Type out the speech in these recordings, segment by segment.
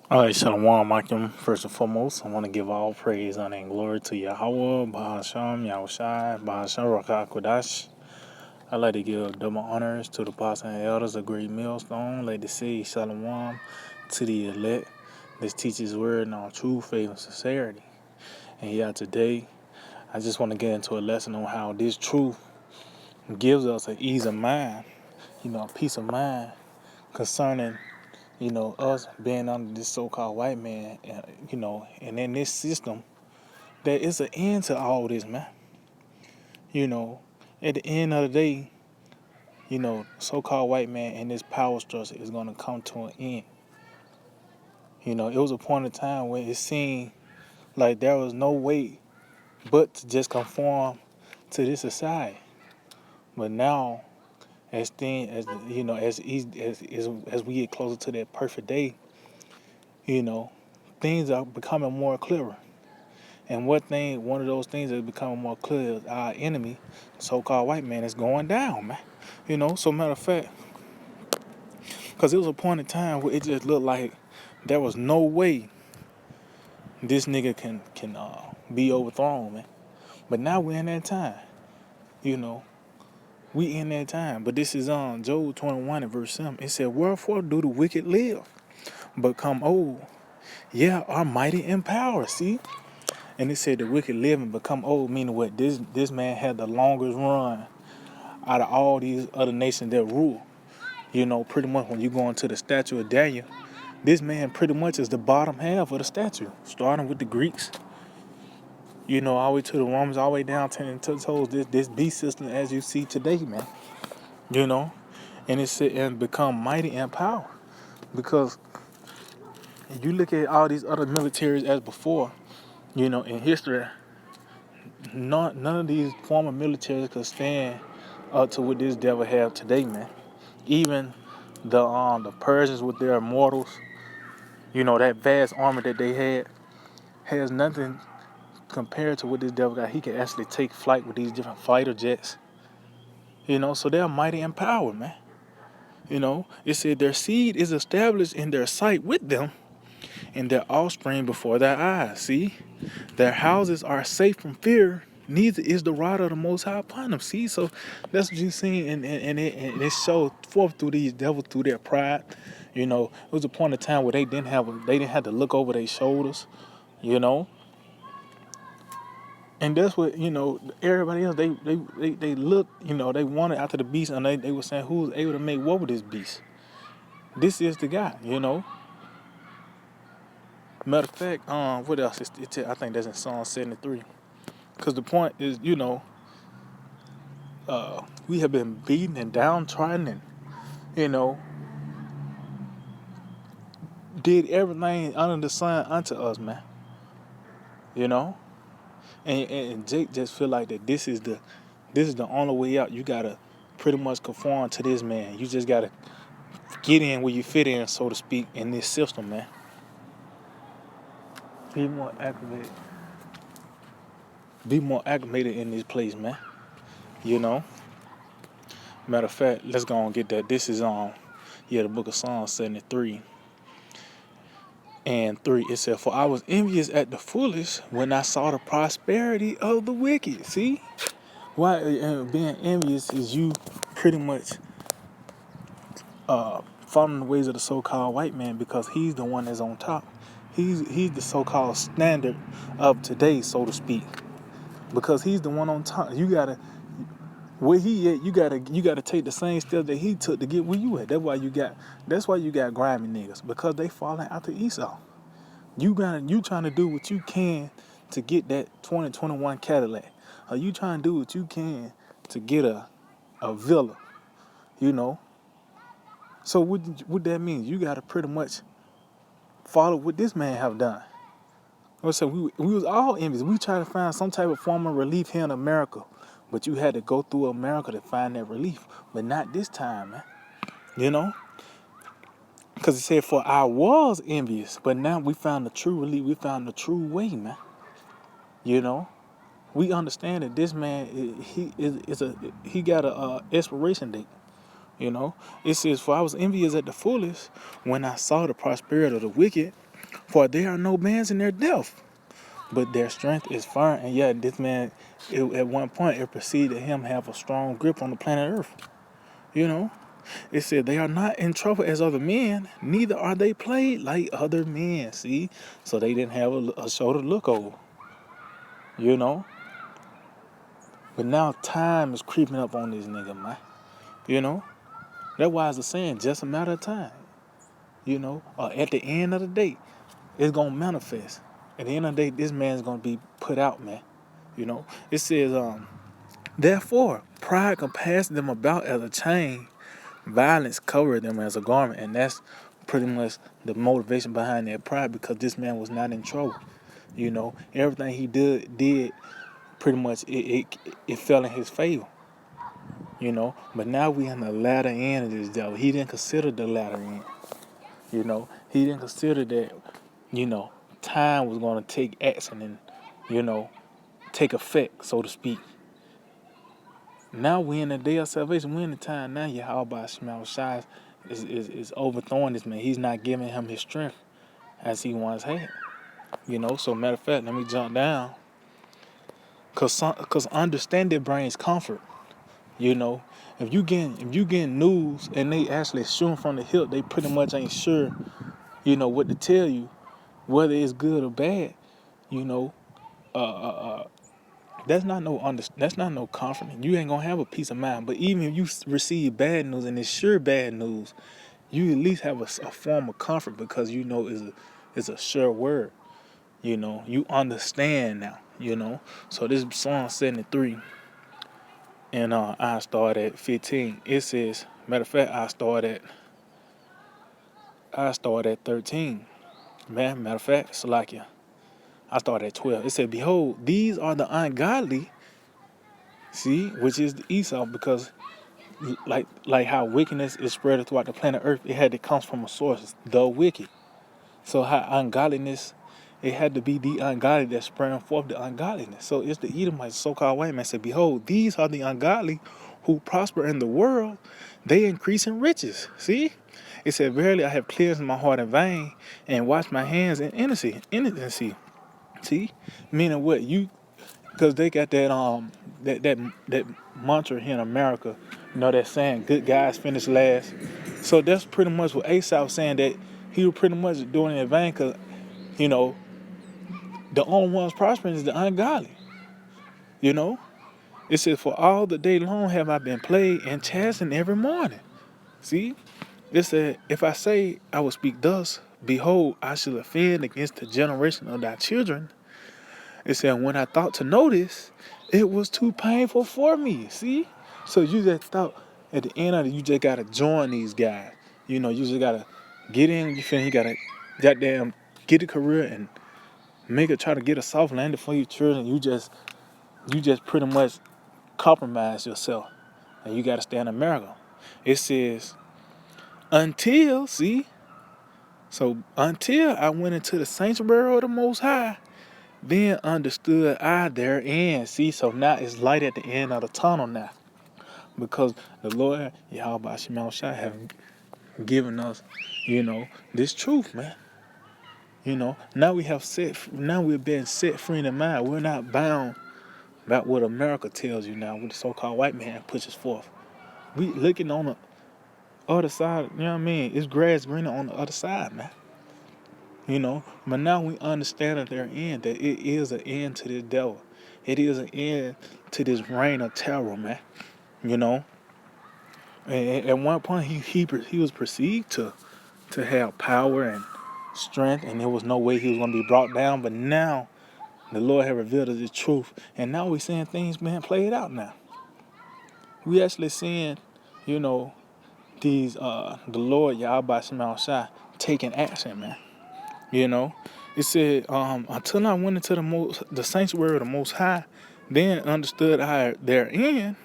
All right, Shalom Akim. First and foremost, I want to give all praise, honor, and glory to Yahweh, Bahasham, Yahushai, Bahasham, Rakah, Kodash. I'd like to give double honors to the apostles and elders of Great Millstone. I'd like to say Shalom to the elect. This teaches word in all true faith and sincerity. And yeah, today, I just want to get into a lesson on how this truth gives us an ease of mind, a peace of mind concerning us being under this so-called white man, and in this system, there is an end to all this, man. You know, at the end of the day, so-called white man and this power structure is going to come to an end. It was a point in time where it seemed like there was no way but to just conform to this society. But now, as things, as we get closer to that perfect day, things are becoming more clearer. And one of those things that's becoming more clear is our enemy, the so-called white man, is going down, man. So matter of fact, because it was a point in time where it just looked like there was no way this nigga can be overthrown, man. But now we're in that time, you know. We in that time. But this is on Job 21 and verse 7. It said, "Wherefore do the wicked live, but come old? Yeah, are mighty in power." See? And it said the wicked live and become old, meaning what? This man had the longest run out of all these other nations that rule. Pretty much when you go into the statue of Daniel, this man pretty much is the bottom half of the statue, starting with the Greeks, all the way to the Romans, all the way down to toes this beast system as you see today, man. And it said and become mighty in power. Because you look at all these other militaries as before, in history, none of these former militaries could stand up to what this devil have today, man. Even the Persians with their immortals, that vast armor that they had, has nothing compared to what this devil got. He can actually take flight with these different fighter jets. So they're mighty in power, man. It said their seed is established in their sight with them, and their offspring before their eyes. See, their houses are safe from fear. Neither is the rod of the Most High upon them. See, so that's what you see, and it showed forth through these devils through their pride. It was a point in time where they didn't have to look over their shoulders. And that's what everybody else they looked. They wanted after the beast, and they were saying who's able to make war with this beast. This is the guy. Matter of fact, what else? I think that's in Psalm 73. Because the point is, we have been beaten and downtrodden and, did everything under the sun unto us, man. And Jake just feel like that this is the only way out. You gotta pretty much conform to this man. You just gotta get in where you fit in, so to speak, in this system, man. Be more acclimated. Be more acclimated in this place, man. Matter of fact, let's go and get that. This is the book of Psalms 73 and 3. It said, "For I was envious at the foolish when I saw the prosperity of the wicked." See? Why being envious is you pretty much following the ways of the so-called white man, because he's the one that's on top. He's the so-called standard of today, so to speak. Because he's the one on top. You gotta where he at, you gotta take the same steps that he took to get where you at. That's why you got grimy niggas, because they falling after Esau. You trying to do what you can to get that 2021 Cadillac. Or you trying to do what you can to get a villa, So what that means, you gotta pretty much follow what this man have done. So we was all envious. We tried to find some type of form of relief here in America. But you had to go through America to find that relief. But not this time, man. Because it said, "For I was envious, but now we found the true relief. We found the true way, man." We understand that this man, he got a expiration date. It says, "For I was envious at the foolish when I saw the prosperity of the wicked." For there are no bands in their depth, but their strength is firm. And yet this man, at one point, it preceded him have a strong grip on the planet Earth. You know, it said they are not in trouble as other men, neither are they played like other men. See, so they didn't have a show to look over. You know, but now time is creeping up on this nigga, man. You know, that's why it's a saying, just a matter of time. You know, at the end of the day, it's gonna manifest. At the end of the day, this man's gonna be put out, man. You know, it says, therefore, pride compassed them about as a chain, violence covered them as a garment, and that's pretty much the motivation behind that pride, because this man was not in trouble. You know, everything he did pretty much it fell in his favor. You know, but now we in the latter end of this devil. He didn't consider the latter end. You know, he didn't consider that, you know, time was going to take action and, you know, take effect, so to speak. Now we in the day of salvation. We in the time now. Yahweh Shema Shai is overthrowing this man. He's not giving him his strength as he once had. You know, so matter of fact, let me jump down. Cause understanding brings comfort. You know, if you getting news and they actually shooting from the hip, they pretty much ain't sure, you know, what to tell you, whether it's good or bad. You know, that's not no comfort. You ain't gonna have a peace of mind. But even if you receive bad news and it's sure bad news, you at least have a form of comfort, because you know it's a sure word. You know, you understand now. You know, so this Psalm 73. And I start at 15. It says, matter of fact, I start at 13. Matter of fact, Salakia, I started at 12. It said, behold, these are the ungodly, see, which is the Esau, because like how wickedness is spread throughout the planet Earth, it had to come from a source, the wicked. So how ungodliness, it had to be the ungodly that sprang forth the ungodliness. So it's the Edomites, so-called white man, said, behold, these are the ungodly who prosper in the world, they increase in riches. See? It said, verily I have cleansed my heart in vain and washed my hands in innocency. See? Meaning what? Because they got that mantra here in America, you know, that saying, good guys finish last. So that's pretty much what Esau was saying, that he was pretty much doing it in vain, because, you know, the only ones prospering is the ungodly. You know? It says, for all the day long have I been plagued and chastened every morning. See? It said, if I say I will speak thus, behold, I shall offend against the generation of thy children. It said, when I thought to know this, it was too painful for me. See? So you just thought at the end of it, you just got to join these guys. You know, you just got to get in, you got to goddamn get a career and try to get a soft landing for your children. You just pretty much compromise yourself, and you got to stay in America. It says, until I went into the sanctuary of the Most High, then understood I therein. See, so now it's light at the end of the tunnel now, because the Lord Yahweh Shema Shai have given us, you know, this truth, man. You know, now we've been set free in the mind. We're not bound about what America tells you now, what the so-called white man pushes forth. We looking on the other side, you know what I mean? It's grass greener on the other side, man. You know, but now we understand at their end that it is an end to this devil. It is an end to this reign of terror, man. You know, and at one point he was perceived to have power and strength, and there was no way he was going to be brought down. But now the Lord has revealed us the truth, and now we're seeing things being played out now. We actually seeing, you know, these the Lord Yahweh Shema Shai taking action, man. You know, it said, until I went into the sanctuary of the Most High, then understood I therein.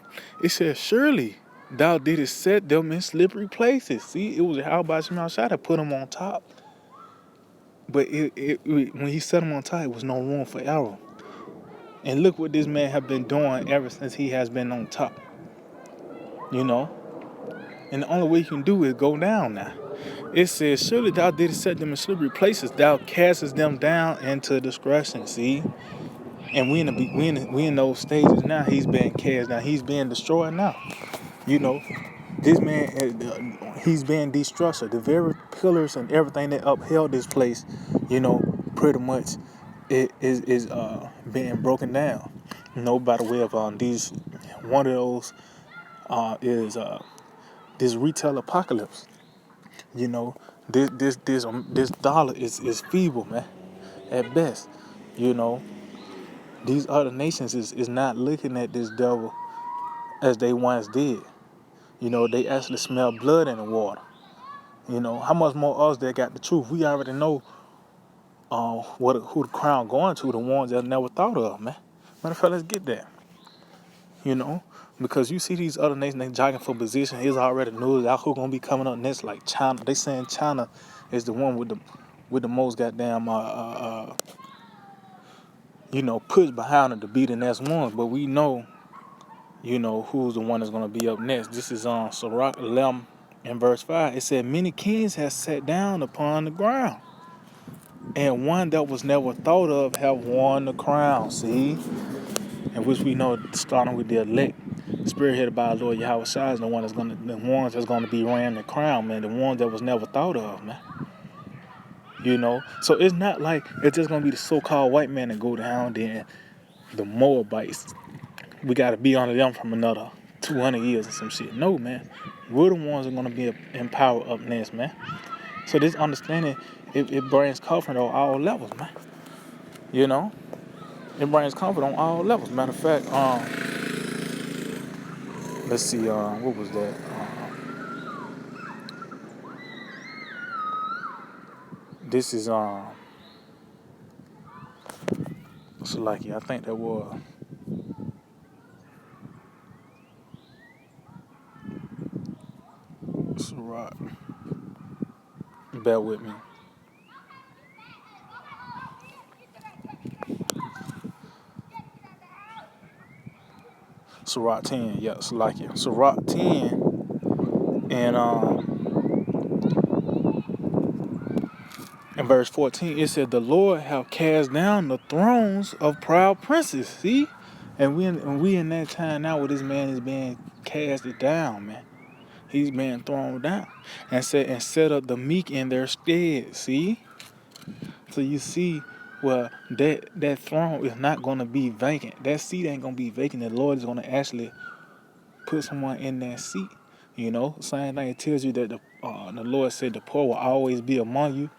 It said, surely thou didst set them in slippery places. See, it was Yahweh Shema Shai that put them on top. But when he set them on top, it was no room for error. And look what this man have been doing ever since he has been on top. You know? And the only way you can do is go down now. It says, surely thou didst set them in slippery places, thou castest them down into discretion. See? And we in those stages now. He's being cast down. He's being destroyed now. You know, this man, he's being destructed. The very pillars and everything that upheld this place, pretty much it is being broken down. By the way of these, one of those is this retail apocalypse. You know, this dollar is feeble, man, at best. You know, these other nations is not looking at this devil as they once did. They actually smell blood in the water. How much more us that got the truth? We already know who the crown going to, the ones that never thought of, man. Matter of fact, let's get that. Because you see these other nations, they jogging for position. It's already news out who gonna be coming up next, like China. They saying China is the one with the most goddamn push behind it to be the next one. But we know, who's the one that's gonna be up next. This is on Sirach 11 in verse 5. It said, many kings have sat down upon the ground, and one that was never thought of have won the crown. See? And which we know, starting with the elect, spearheaded by our Lord Yahweh Shai, is the ones that's gonna be wearing the crown, man. The ones that was never thought of, man. So it's not like it's just gonna be the so-called white man that go down there. The Moabites, we gotta be under them from another 200 years or some shit. No, man. We're the ones that are gonna be in power up next, man. So this understanding, it brings comfort on all levels, man. It brings comfort on all levels. Matter of fact, let's see, what was that? This is Salakia. I think that was. Sirach. Bear with me. Sirach 10, yeah, Salakia. Sirach 10 and in verse 14, it said, the Lord have cast down the thrones of proud princes. See? And we in that time now where this man is being casted down, man. He's being thrown down. And set up the meek in their stead. See? So you see, well, that throne is not gonna be vacant. That seat ain't gonna be vacant. The Lord is gonna actually put someone in that seat. Same thing. It tells you that the Lord said the poor will always be among you.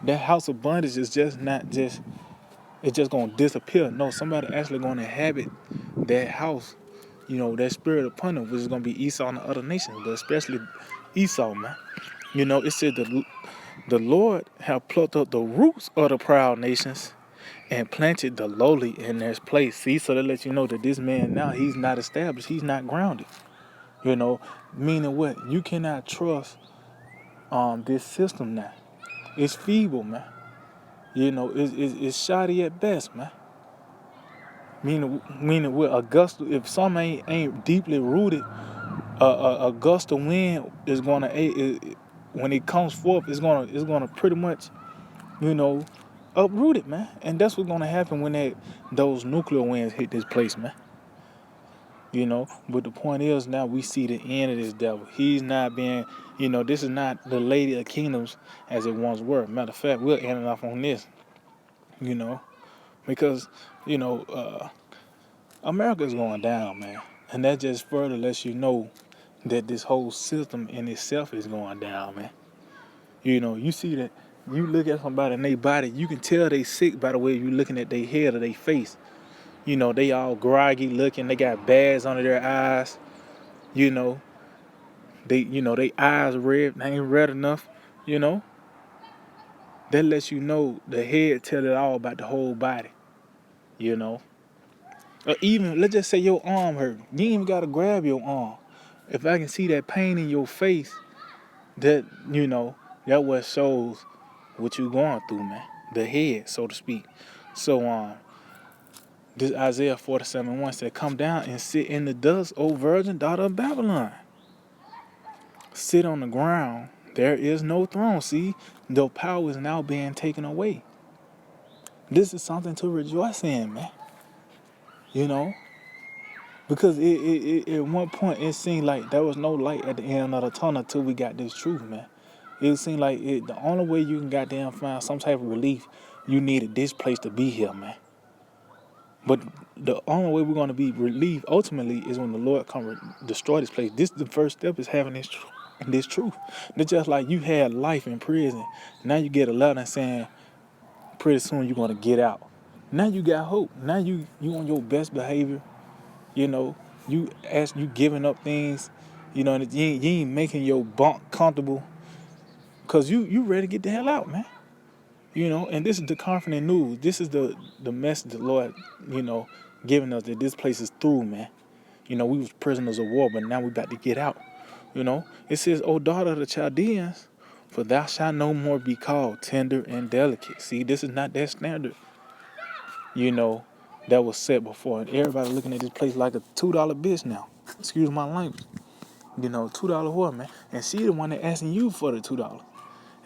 That house of bondage is it's just gonna disappear. No, somebody actually gonna inhabit that house, that spirit upon them, which is gonna be Esau and the other nations, but especially Esau, man. It said the Lord have plucked up the roots of the proud nations and planted the lowly in their place. See, so that lets you know that this man now, he's not established, he's not grounded. Meaning what? You cannot trust this system now. It's feeble, man. It's shoddy at best, man. Meaning with a gust, if something ain't deeply rooted, a gust of wind is gonna, when it comes forth, it's gonna pretty much, uproot it, man. And that's what's gonna happen when those nuclear winds hit this place, man. But the point is now we see the end of this devil. He's not being, this is not the Lady of Kingdoms as it once were. Matter of fact, we're ending off on this, because, America is going down, man. And that just further lets you know that this whole system in itself is going down, man. You see that, you look at somebody in their body, you can tell they sick by the way you looking at their head or their face. They all groggy looking. They got bags under their eyes. They eyes red. They ain't red enough. That lets you know the head tell it all about the whole body. Or even, let's just say your arm hurt. You ain't even got to grab your arm. If I can see that pain in your face, that what shows what you going through, man. The head, so to speak. So, this Isaiah 47:1 said, come down and sit in the dust, O virgin daughter of Babylon. Sit on the ground, There is no throne. See, the power is now being taken away. This is something to rejoice in, man. You know, because at one point it seemed like there was no light at the end of the tunnel until we got this truth, man. It seemed like the only way you can goddamn find some type of relief, you needed this place to be here, man. But the only way we're going to be relieved ultimately is when the Lord come destroy this place. This the first step is having this truth. It's just like you had life in prison. Now you get a letter saying pretty soon you're going to get out. Now you got hope. Now you on your best behavior. You know, you giving up things. You know, and you ain't making your bunk comfortable because you ready to get the hell out, man. You know, and this is the confident news. This is the message the Lord, you know, giving us that this place is through, man. You know, we was prisoners of war, but now we about to get out. You know, it says, "O daughter of the Chaldeans, for thou shalt no more be called tender and delicate." See, this is not that standard, you know, that was set before. And everybody looking at this place like a $2 bitch now. Excuse my language. You know, $2 whore, man. And she the one that asking you for the $2.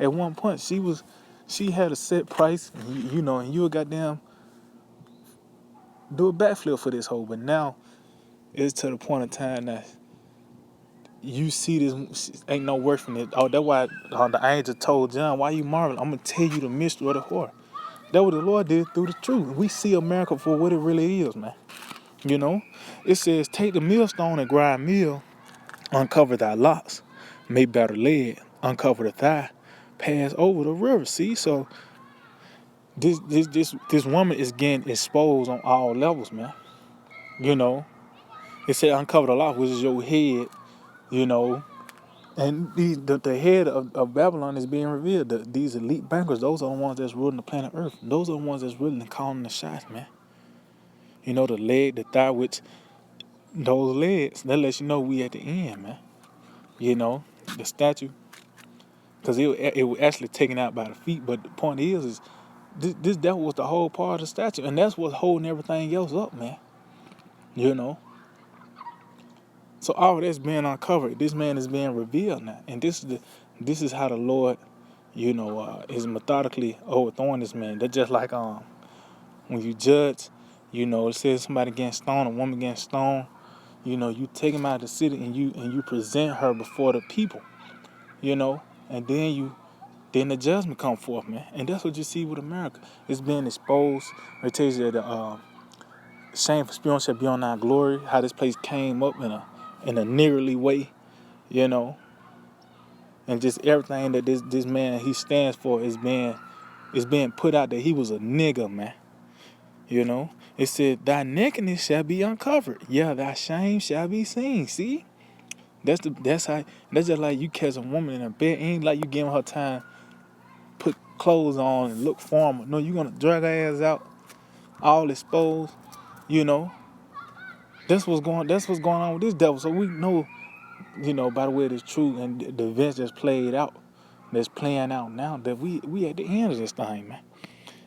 At one point, she had a set price, you know, and you would goddamn do a backflip for this hoe. But now it's to the point of time that you see this ain't no work from it. Oh, that's why the angel told John, "Why you marvel? I'm gonna tell you the mystery of the whore." That's what the Lord did through the truth. We see America for what it really is, man. You know, it says, "Take the millstone and grind meal, uncover thy locks, make better lead, uncover the thigh, pass over the river." See, so this woman is getting exposed on all levels, man. You know, it said uncover the lock, which is your head. You know, and the head of Babylon is being revealed. These elite bankers, those are the ones that's ruling the planet Earth. Those are the ones that's really calling the shots, man. You know, the leg, the thigh, which those legs, that lets you know we at the end, man. You know, the statue, because it was actually taken out by the feet. But the point is that was the whole part of the statue, and that's what's holding everything else up, man. You know. So all that's being uncovered. This man is being revealed now, and this is how the Lord, you know, is methodically overthrowing this man. That's just like when you judge, you know, it says somebody getting stoned, a woman getting stoned. You know, you take him out of the city and you present her before the people. You know, and then the judgment come forth, man. And that's what you see with America. It's being exposed. It tells you that shame for spewing shall be on our glory. How this place came up in a niggardly way, you know, and just everything that this man he stands for is being put out that he was a nigger, man. You know, it said thy nakedness shall be uncovered, yeah, thy shame shall be seen. See, that's just like you catch a woman in a bed. It ain't like you giving her time, put clothes on and look formal. No, you gonna drag her ass out, all exposed. You know, that's what's going on with this devil. So we know. You know, by the way, it's true, and the events that's playing out now, that we at the end of this thing, man.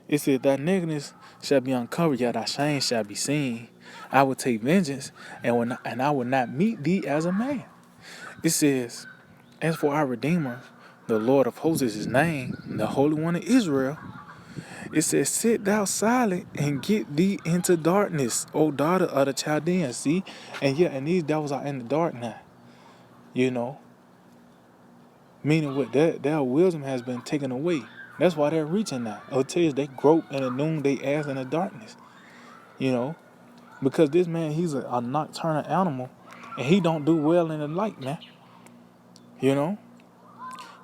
It said, thy nakedness shall be uncovered, yet thy shame shall be seen. I will take vengeance, and I will not meet thee as a man. It says, as for our Redeemer, the Lord of hosts is his name, the Holy One of Israel. It says, sit thou silent and get thee into darkness, O daughter of the Chaldeans. See, and these devils are in the dark now. You know, meaning what their wisdom has been taken away. That's why they're reaching now. It'll tell you they grope in the noonday as in the darkness. You know, because this man, he's a nocturnal animal, and he don't do well in the light, man. You know,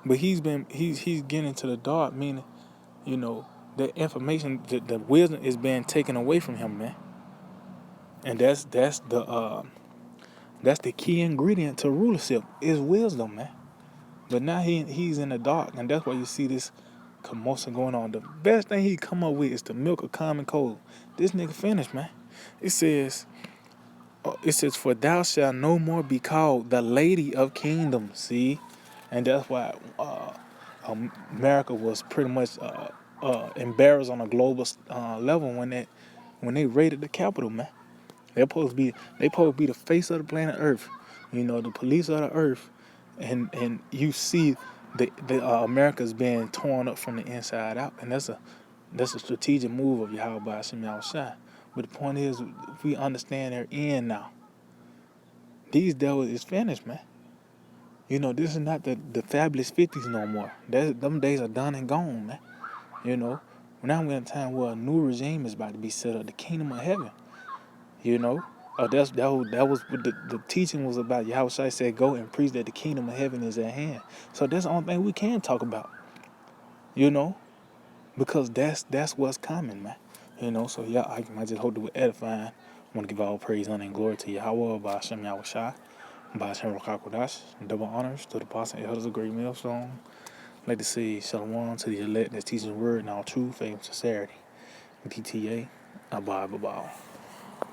but he's getting into the dark, meaning, you know, the information, the wisdom is being taken away from him, man. And that's the key ingredient to rulership is wisdom, man. But now he's in the dark, and that's why you see this commotion going on. The best thing he come up with is the milk of common cold. This nigga finished, man. It says, for thou shalt no more be called the lady of kingdoms. See, and that's why America was pretty much embarrassed on a global level when they raided the Capitol, man. They supposed to be the face of the planet Earth, you know, the police of the earth, and you see the America's being torn up from the inside out, and that's a strategic move of Yahweh Hashem Yahushua. But the point is, we understand their end now. These devils is finished, man. This is not the fabulous 50s no more. Them days are done and gone, man. You know, now we're in a time where a new regime is about to be set up, the kingdom of heaven. You know, that was what the teaching was about. Yahushua said, "Go and preach that the kingdom of heaven is at hand." So that's the only thing we can talk about. Because that's what's coming, man. So yeah, I just hope that we're edifying. I want to give all praise, honor, and glory to Yahweh, by Hashem Yahushua, by Hashem Rakakodash, double honors to the apostles and elders of Great Millstone. I'd like to say shalom to the elect that's teaching the word in all truth, faith, and sincerity. TTA, Abba, Abba.